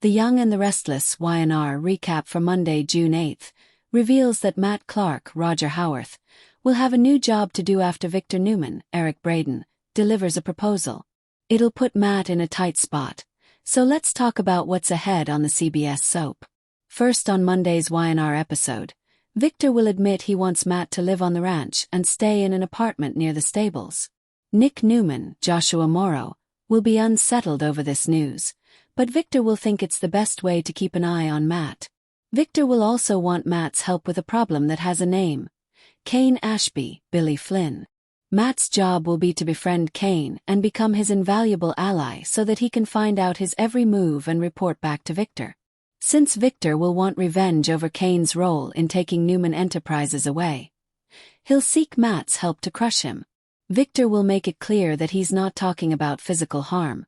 The Young and the Restless Y&R recap for Monday, June 8th, reveals that Matt Clark, Roger Howarth, will have a new job to do after Victor Newman, Eric Braeden, delivers a proposal. It'll put Matt in a tight spot. So let's talk about what's ahead on the CBS soap. First, on Monday's Y&R episode, Victor will admit he wants Matt to live on the ranch and stay in an apartment near the stables. Nick Newman, Joshua Morrow, will be unsettled over this news, but Victor will think it's the best way to keep an eye on Matt. Victor will also want Matt's help with a problem that has a name: Kane Ashby, Billy Flynn. Matt's job will be to befriend Kane and become his invaluable ally so that he can find out his every move and report back to Victor. Since Victor will want revenge over Kane's role in taking Newman Enterprises away, he'll seek Matt's help to crush him. Victor will make it clear that he's not talking about physical harm.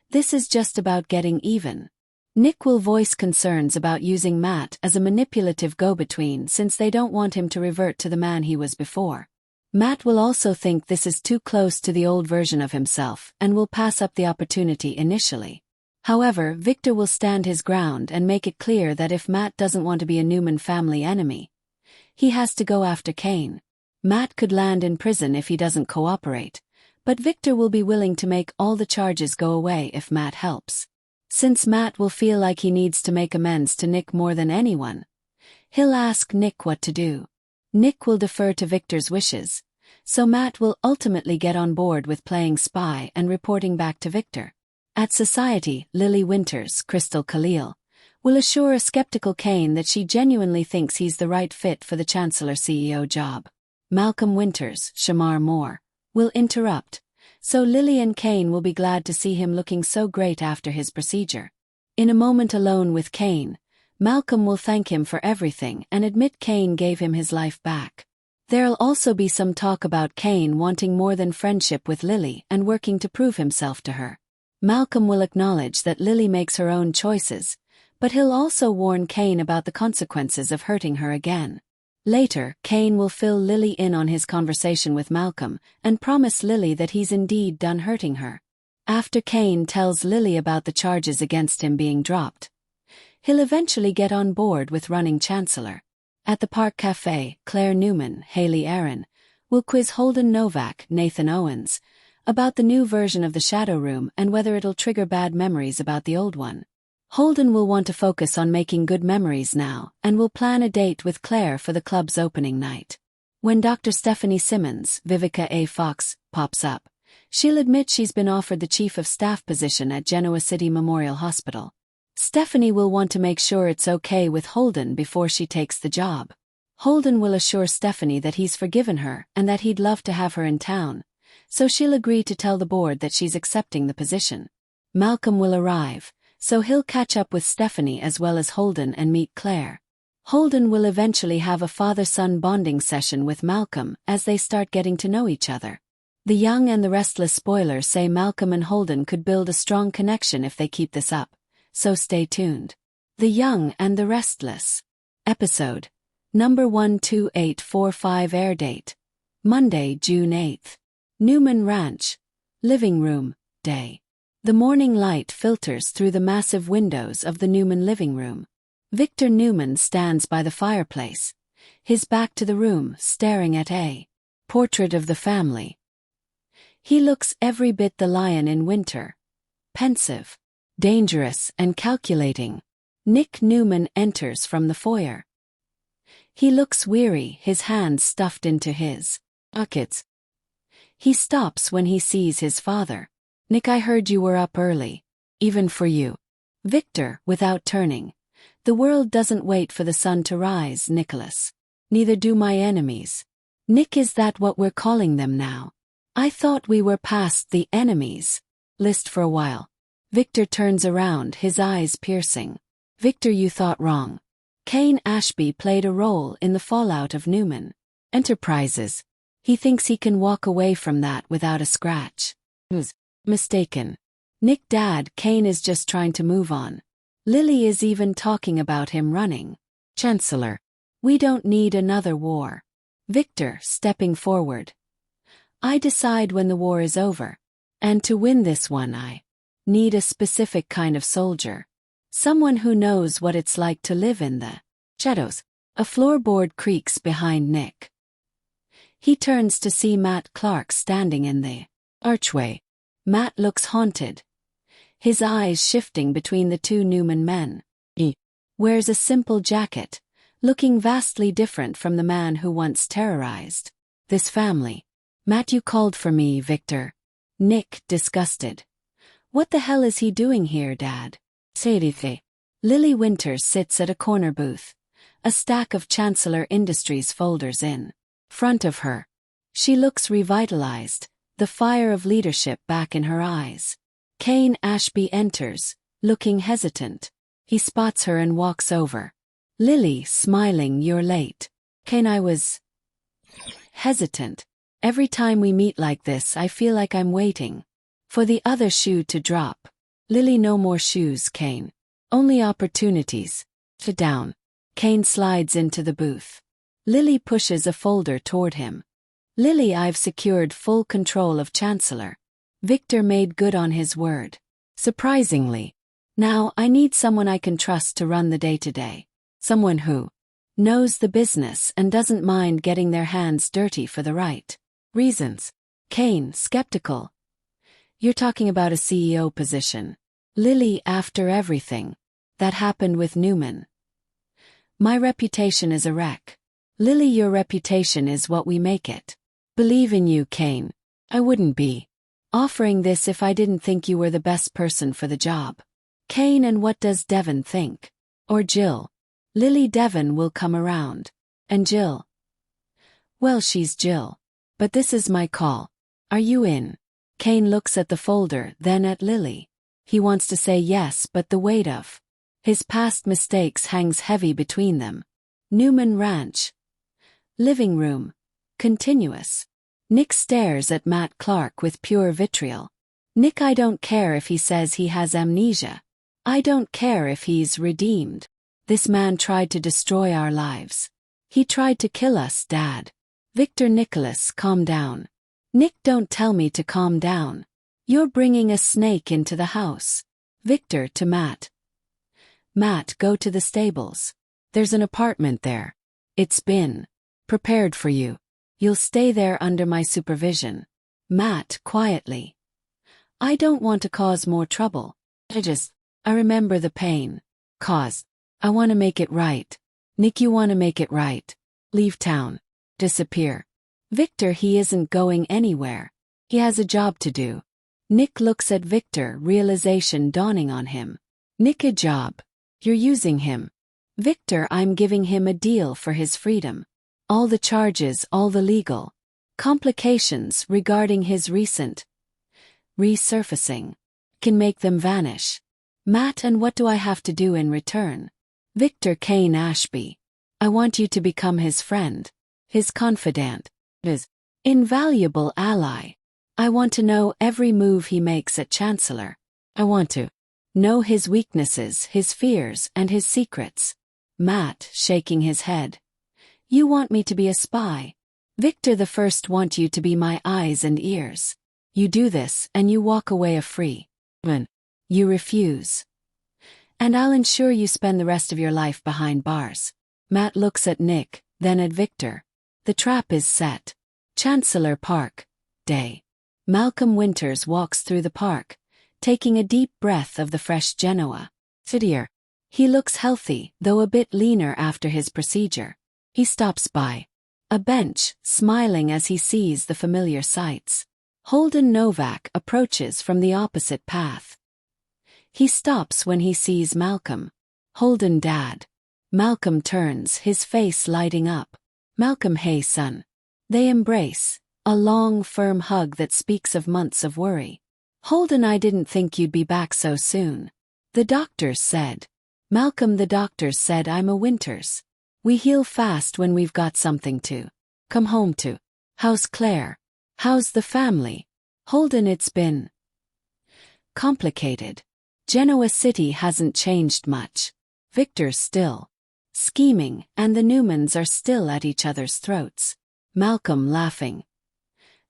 This is just about getting even. Nick will voice concerns about using Matt as a manipulative go-between since they don't want him to revert to the man he was before. Matt will also think this is too close to the old version of himself and will pass up the opportunity initially. However, Victor will stand his ground and make it clear that if Matt doesn't want to be a Newman family enemy, he has to go after Kane. Matt could land in prison if he doesn't cooperate, but Victor will be willing to make all the charges go away if Matt helps. Since Matt will feel like he needs to make amends to Nick more than anyone, he'll ask Nick what to do. Nick will defer to Victor's wishes, so Matt will ultimately get on board with playing spy and reporting back to Victor. At Society, Lily Winters, Crystal Khalil, will assure a skeptical Kane that she genuinely thinks he's the right fit for the Chancellor CEO job. Malcolm Winters, Shamar Moore, will interrupt, so Lily and Kane will be glad to see him looking so great after his procedure. In a moment alone with Kane, Malcolm will thank him for everything and admit Kane gave him his life back. There'll also be some talk about Kane wanting more than friendship with Lily and working to prove himself to her. Malcolm will acknowledge that Lily makes her own choices, but he'll also warn Kane about the consequences of hurting her again. Later, Kane will fill Lily in on his conversation with Malcolm and promise Lily that he's indeed done hurting her. After Kane tells Lily about the charges against him being dropped, he'll eventually get on board with running Chancellor. At the Park Cafe, Claire Newman, Haley Aaron, will quiz Holden Novak, Nathan Owens, about the new version of the Shadow Room and whether it'll trigger bad memories about the old one. Holden will want to focus on making good memories now and will plan a date with Claire for the club's opening night. When Dr. Stephanie Simmons, Vivica A. Fox, pops up, she'll admit she's been offered the Chief of Staff position at Genoa City Memorial Hospital. Stephanie will want to make sure it's okay with Holden before she takes the job. Holden will assure Stephanie that he's forgiven her and that he'd love to have her in town, so she'll agree to tell the board that she's accepting the position. Malcolm will arrive, so he'll catch up with Stephanie as well as Holden and meet Claire. Holden will eventually have a father-son bonding session with Malcolm as they start getting to know each other. The Young and the Restless spoilers say Malcolm and Holden could build a strong connection if they keep this up, so stay tuned. The Young and the Restless. Episode number 12845 air date: Monday, June 8th. Newman Ranch. Living room, day. The morning light filters through the massive windows of the Newman living room. Victor Newman stands by the fireplace, his back to the room, staring at a portrait of the family. He looks every bit the lion in winter, pensive, dangerous and calculating. Nick Newman enters from the foyer. He looks weary, his hands stuffed into his pockets. He stops when he sees his father. "Nick, I heard you were up early. Even for you." Victor, without turning. "The world doesn't wait for the sun to rise, Nicholas. Neither do my enemies." "Nick, is that what we're calling them now? I thought we were past the enemies list for a while." Victor turns around, his eyes piercing. "Victor, you thought wrong. Kane Ashby played a role in the fallout of Newman Enterprises. He thinks he can walk away from that without a scratch. Who's mistaken. Nick, Dad, Kane is just trying to move on. Lily is even talking about him running Chancellor. We don't need another war." Victor, stepping forward. "I decide when the war is over. And to win this one I need a specific kind of soldier. Someone who knows what it's like to live in the shadows. A floorboard creaks behind Nick. He turns to see Matt Clark standing in the archway. Matt looks haunted, his eyes shifting between the two Newman men. He wears a simple jacket, looking vastly different from the man who once terrorized this family. Matt, you called for me, Victor. Nick, disgusted. What the hell is he doing here, Dad? Sadie. Lily Winters sits at a corner booth, a stack of Chancellor Industries folders in front of her. She looks revitalized, the fire of leadership back in her eyes. Kane Ashby enters, looking hesitant. He spots her and walks over. Lily, smiling, you're late. Kane, I was hesitant. Every time we meet like this, I feel like I'm waiting for the other shoe to drop. Lily, no more shoes, Kane. Only opportunities. Sit down. Kane slides into the booth. Lily pushes a folder toward him. Lily, I've secured full control of Chancellor. Victor made good on his word. Surprisingly. Now, I need someone I can trust to run the day-to-day. Someone who knows the business and doesn't mind getting their hands dirty for the right reasons. Kane, skeptical. You're talking about a CEO position. Lily, after everything that happened with Newman. My reputation is a wreck. Lily, your reputation is what we make it. Believe in you, Kane. I wouldn't be offering this if I didn't think you were the best person for the job. Kane, and what does Devon think? Or Jill? Lily, Devon will come around. And Jill? Well, she's Jill. But this is my call. Are you in? Kane looks at the folder, then at Lily. He wants to say yes, but the weight of his past mistakes hangs heavy between them. Newman Ranch. Living room. Continuous. Nick stares at Matt Clark with pure vitriol. Nick, I don't care if he says he has amnesia. I don't care if he's redeemed. This man tried to destroy our lives. He tried to kill us, Dad. Victor, Nicholas, calm down. Nick, don't tell me to calm down. You're bringing a snake into the house. Victor, to Matt. Matt, go to the stables. There's an apartment there. It's been prepared for you. You'll stay there under my supervision. Matt, quietly. I don't want to cause more trouble. I remember the pain caused. I want to make it right. Nick, you want to make it right. Leave town. Disappear. Victor, he isn't going anywhere. He has a job to do. Nick looks at Victor, realization dawning on him. Nick, a job. You're using him. Victor, I'm giving him a deal for his freedom. All the charges, all the legal complications regarding his recent resurfacing can make them vanish. Matt, and what do I have to do in return? Victor, Kane Ashby. I want you to become his friend, his confidant, his invaluable ally. I want to know every move he makes at Chancellor. I want to know his weaknesses, his fears, and his secrets. Matt, shaking his head. You want me to be a spy. Victor, the first want you to be my eyes and ears. You do this and you walk away free. When you refuse. And I'll ensure you spend the rest of your life behind bars. Matt looks at Nick, then at Victor. The trap is set. Chancellor Park. Day. Malcolm Winters walks through the park, taking a deep breath of the fresh Genoa. Fidier. He looks healthy, though a bit leaner after his procedure. He stops by a bench, smiling as he sees the familiar sights. Holden Novak approaches from the opposite path. He stops when he sees Malcolm. Holden, Dad. Malcolm turns, his face lighting up. Malcolm, hey son. They embrace, a long, firm hug that speaks of months of worry. Holden, I didn't think you'd be back so soon. The doctors said. Malcolm, the doctors said I'm a Winters. We heal fast when we've got something to come home to. How's Claire? How's the family? Holden, it's been complicated. Genoa City hasn't changed much. Victor's still scheming, and the Newmans are still at each other's throats. Malcolm, laughing.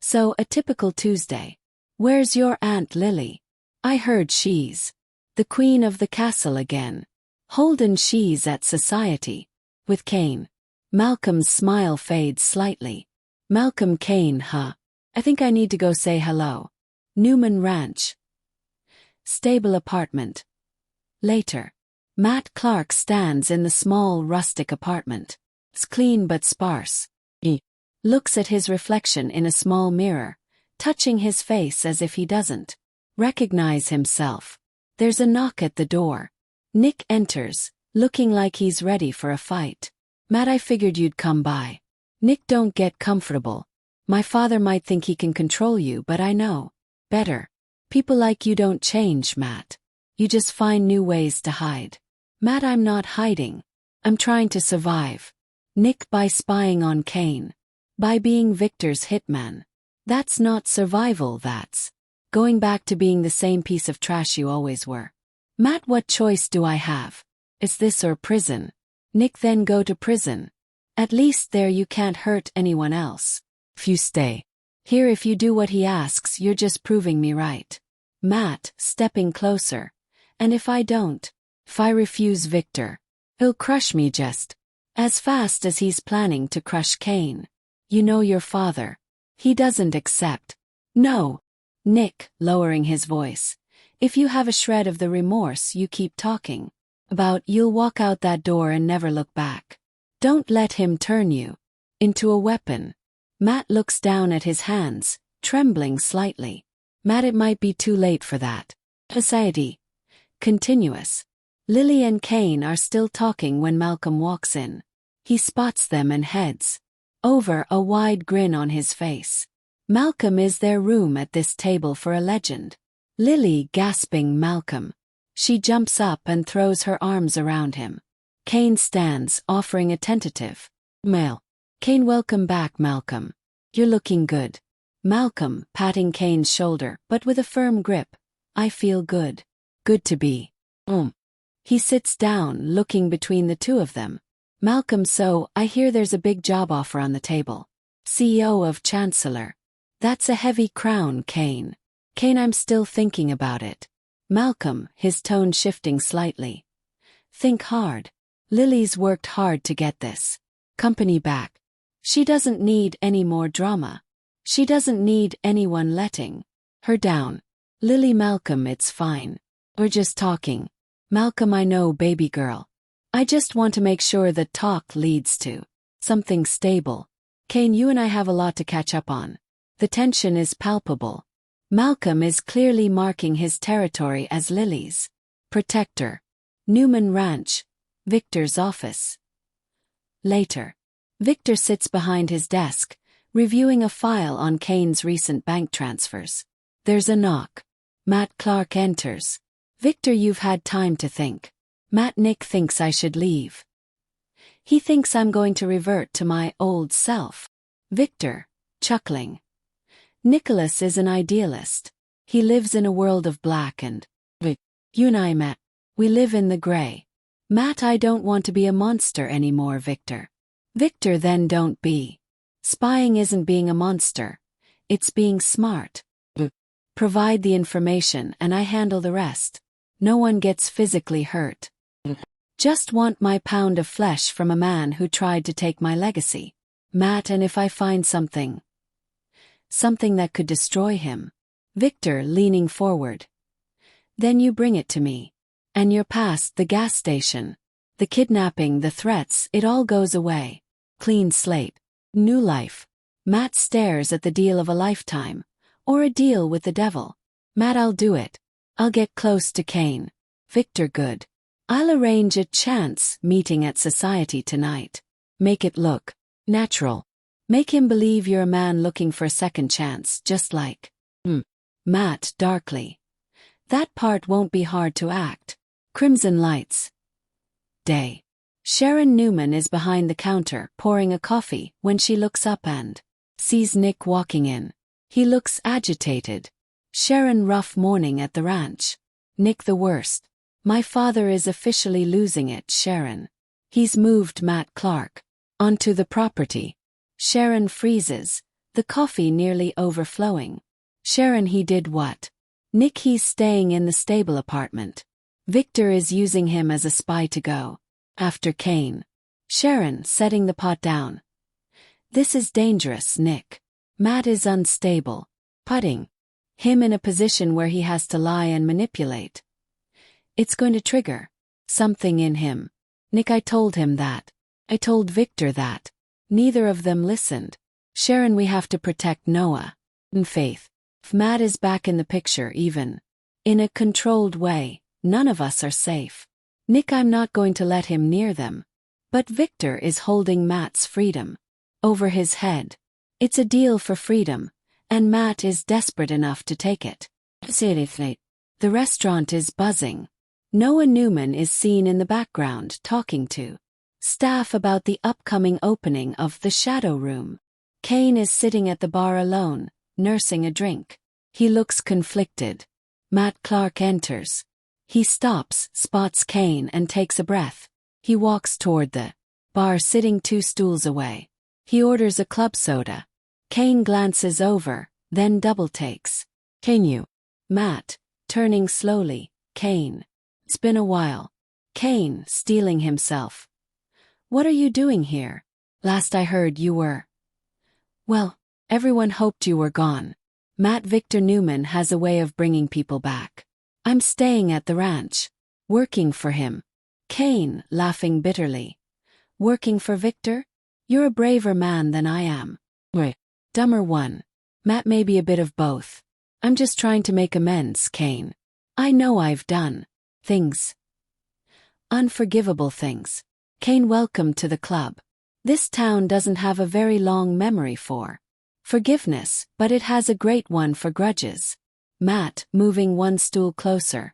So, a typical Tuesday. Where's your Aunt Lily? I heard she's The queen of the castle again. Holden she's at society. With Kane. Malcolm's smile fades slightly. Malcolm Kane, huh? I think I need to go say hello. Newman Ranch. Stable apartment. Later. Matt Clark stands in the small rustic apartment. It's clean but sparse. He looks at his reflection in a small mirror, touching his face as if he doesn't recognize himself. There's a knock at the door. Nick enters, looking like he's ready for a fight. Matt, I figured you'd come by. Nick, don't get comfortable. My father might think he can control you, but I know better. People like you don't change, Matt. You just find new ways to hide. Matt, I'm not hiding. I'm trying to survive. Nick, by spying on Kane. By being Victor's hitman. That's not survival, that's going back to being the same piece of trash you always were. Matt, what choice do I have? It's this or prison. Nick, then go to prison. At least there you can't hurt anyone else. If you stay here, if you do what he asks, you're just proving me right. Matt, stepping closer. And if I don't? If I refuse Victor? He'll crush me just as fast as he's planning to crush Kane. You know your father. He doesn't accept. No. Nick, lowering his voice. If you have a shred of the remorse you keep talking about, you'll walk out that door and never look back. Don't let him turn you into a weapon. Matt looks down at his hands, trembling slightly. Matt, it might be too late for that. Society. Continuous. Lily and Kane are still talking when Malcolm walks in. He spots them and heads over, a wide grin on his face. Malcolm, is there room at this table for a legend? Lily, gasping, Malcolm. She jumps up and throws her arms around him. Kane stands, offering a tentative "Male." Kane, welcome back, Malcolm. You're looking good. Malcolm, patting Kane's shoulder, but with a firm grip. I feel good. Good to be. He sits down, looking between the two of them. Malcolm, so, I hear there's a big job offer on the table. CEO of Chancellor. That's a heavy crown, Kane. Kane, I'm still thinking about it. Malcolm, his tone shifting slightly. Think hard. Lily's worked hard to get this company back. She doesn't need any more drama. She doesn't need anyone letting her down. Lily, Malcolm, it's fine. We're just talking. Malcolm, I know, baby girl. I just want to make sure that talk leads to something stable. Kane, you and I have a lot to catch up on. The tension is palpable. Malcolm is clearly marking his territory as Lily's protector. Newman Ranch. Victor's office. Later. Victor sits behind his desk, reviewing a file on Kane's recent bank transfers. There's a knock. Matt Clark enters. Victor, you've had time to think. Matt, Nick thinks I should leave. He thinks I'm going to revert to my old self. Victor, chuckling. Nicholas is an idealist. He lives in a world of black and white. You and I, Matt. We live in the gray. Matt, I don't want to be a monster anymore, Victor. Victor, then don't be. Spying isn't being a monster. It's being smart. Provide the information and I handle the rest. No one gets physically hurt. Just want my pound of flesh from a man who tried to take my legacy. Matt, and if I find something that could destroy him. Victor, leaning forward. Then you bring it to me. And you're past the gas station. The kidnapping, the threats, it all goes away. Clean slate. New life. Matt stares at the deal of a lifetime. Or a deal with the devil. Matt, I'll do it. I'll get close to Kane. Victor, good. I'll arrange a chance meeting at society tonight. Make it look natural. Make him believe you're a man looking for a second chance, just like Matt, darkly. That part won't be hard to act. Crimson lights. Day. Sharon Newman is behind the counter, pouring a coffee, when she looks up and sees Nick walking in. He looks agitated. Sharon, rough morning at the ranch. Nick, the worst. My father is officially losing it, Sharon. He's moved Matt Clark onto the property. Sharon freezes, the coffee nearly overflowing. Sharon, he did what? Nick, he's staying in the stable apartment. Victor is using him as a spy to go after Kane. Sharon, setting the pot down. This is dangerous, Nick. Matt is unstable. Putting him in a position where he has to lie and manipulate. It's going to trigger something in him. Nick, I told him that. I told Victor that. Neither of them listened. Sharon, we have to protect Noah. And Faith. If Matt is back in the picture even in a controlled way, none of us are safe. Nick, I'm not going to let him near them. But Victor is holding Matt's freedom over his head. It's a deal for freedom, and Matt is desperate enough to take it. The restaurant is buzzing. Noah Newman is seen in the background talking to staff about the upcoming opening of the Shadow Room. Kane is sitting at the bar alone, nursing a drink. He looks conflicted. Matt Clark enters. He stops, spots Kane, and takes a breath. He walks toward the bar sitting 2 stools away. He orders a club soda. Kane glances over, then double takes. Kane, you. Matt, turning slowly. Kane. It's been a while. Kane, steeling himself. What are you doing here? Last I heard you were. Well, everyone hoped you were gone. Matt, Victor Newman has a way of bringing people back. I'm staying at the ranch. Working for him. Kane, laughing bitterly. Working for Victor? You're a braver man than I am. Wait. Dumber one. Matt, may be a bit of both. I'm just trying to make amends, Kane. I know I've done things. Unforgivable things. Kane, welcome to the club. This town doesn't have a very long memory for forgiveness, but it has a great one for grudges. Matt, moving 1 stool closer.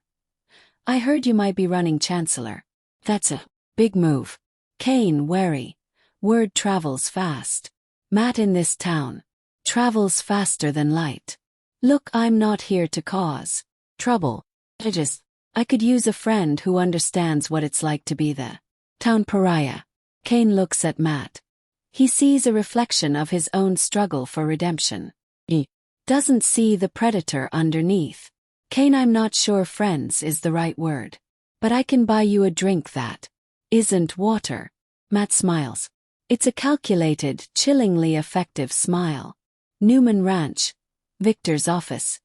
I heard you might be running Chancellor. That's a big move. Kane, wary. Word travels fast. Matt, in this town travels faster than light. Look, I'm not here to cause trouble. I could use a friend who understands what it's like to be the town pariah. Kane looks at Matt. He sees a reflection of his own struggle for redemption. He doesn't see the predator underneath. Kane, I'm not sure friends is the right word. But I can buy you a drink that isn't water. Matt smiles. It's a calculated, chillingly effective smile. Newman Ranch. Victor's office.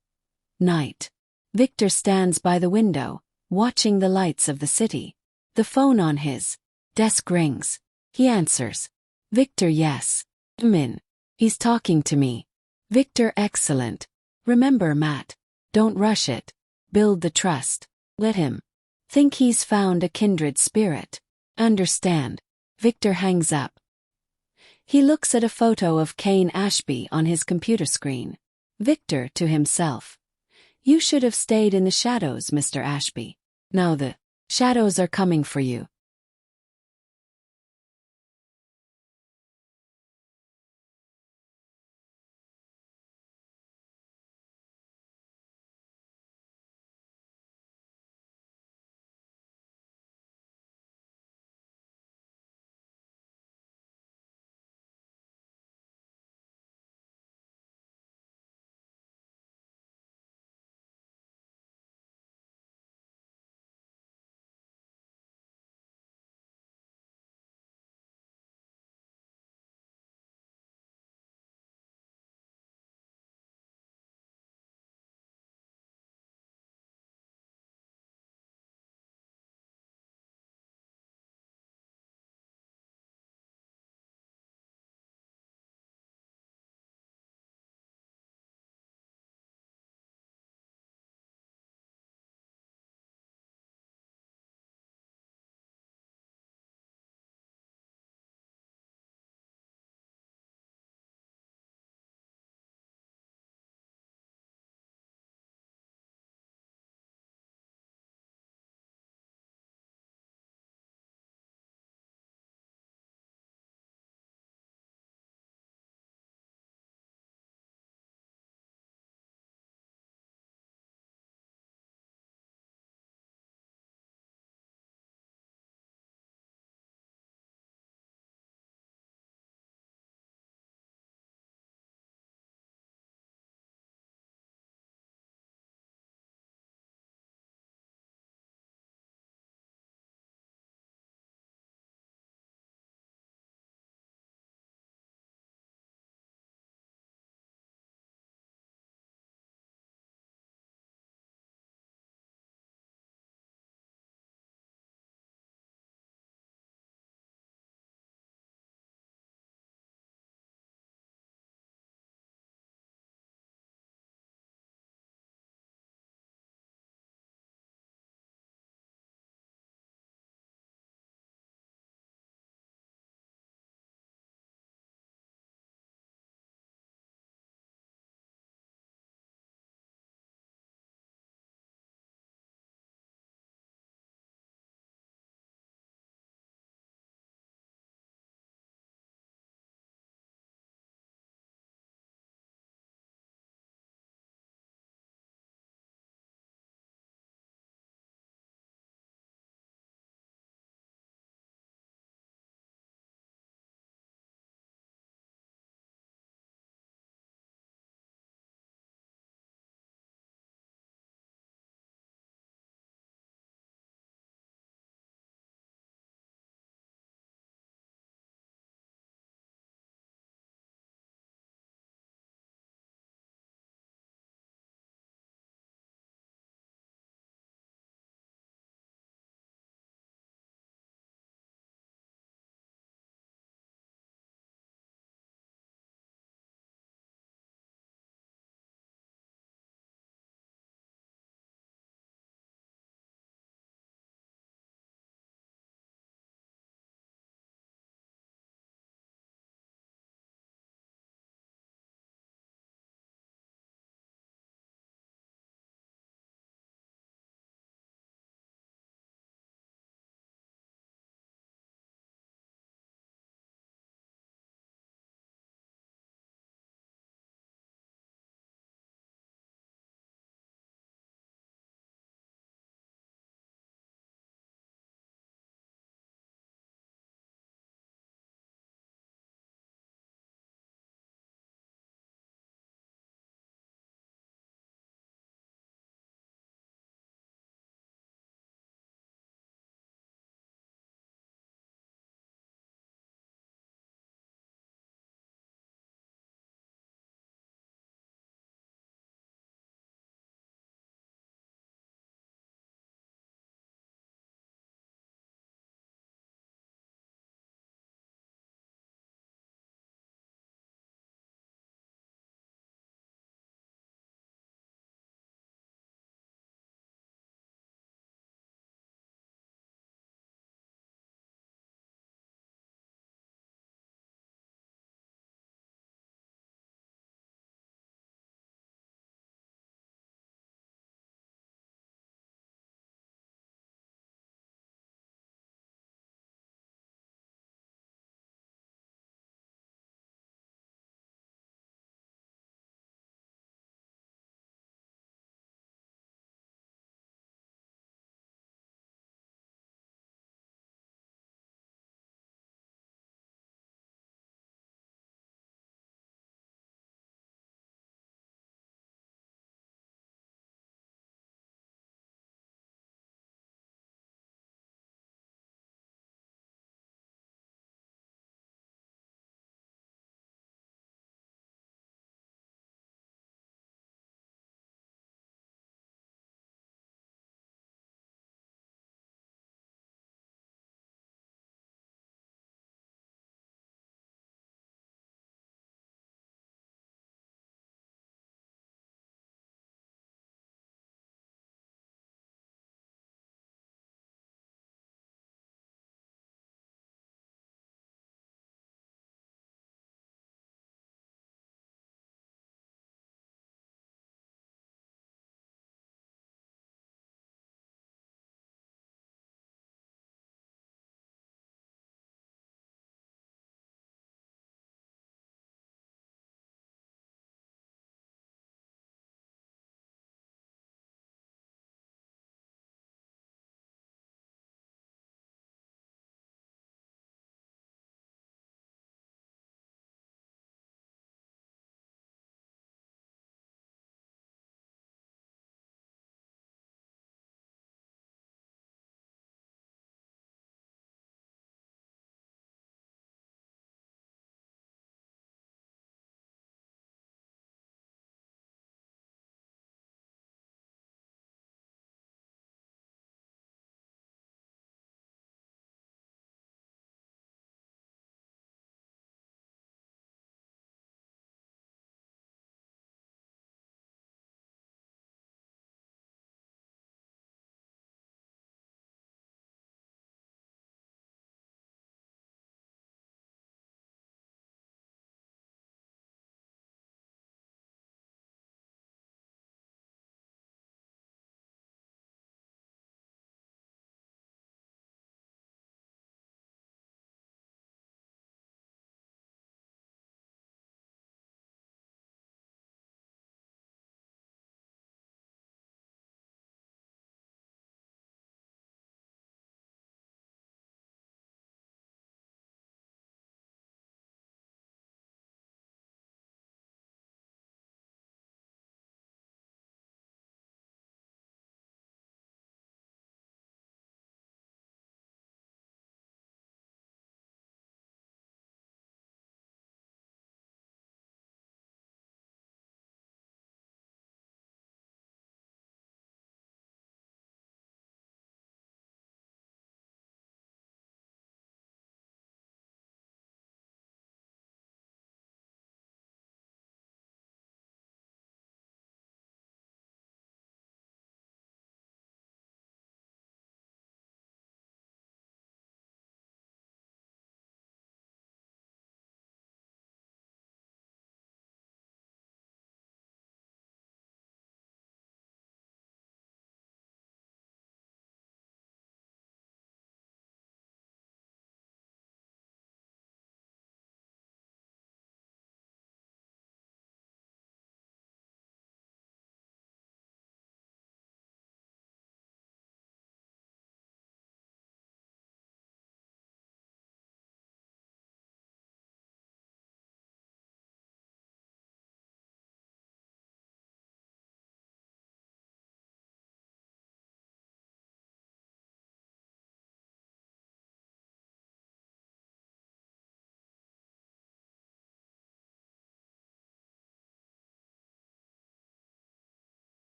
Night. Victor stands by the window, watching the lights of the city. The phone on his desk rings. He answers. Victor, yes. Come in. He's talking to me. Victor, excellent. Remember, Matt. Don't rush it. Build the trust. Let him think he's found a kindred spirit. Understand. Victor hangs up. He looks at a photo of Kane Ashby on his computer screen. Victor, to himself. You should have stayed in the shadows, Mr. Ashby. Now the shadows are coming for you.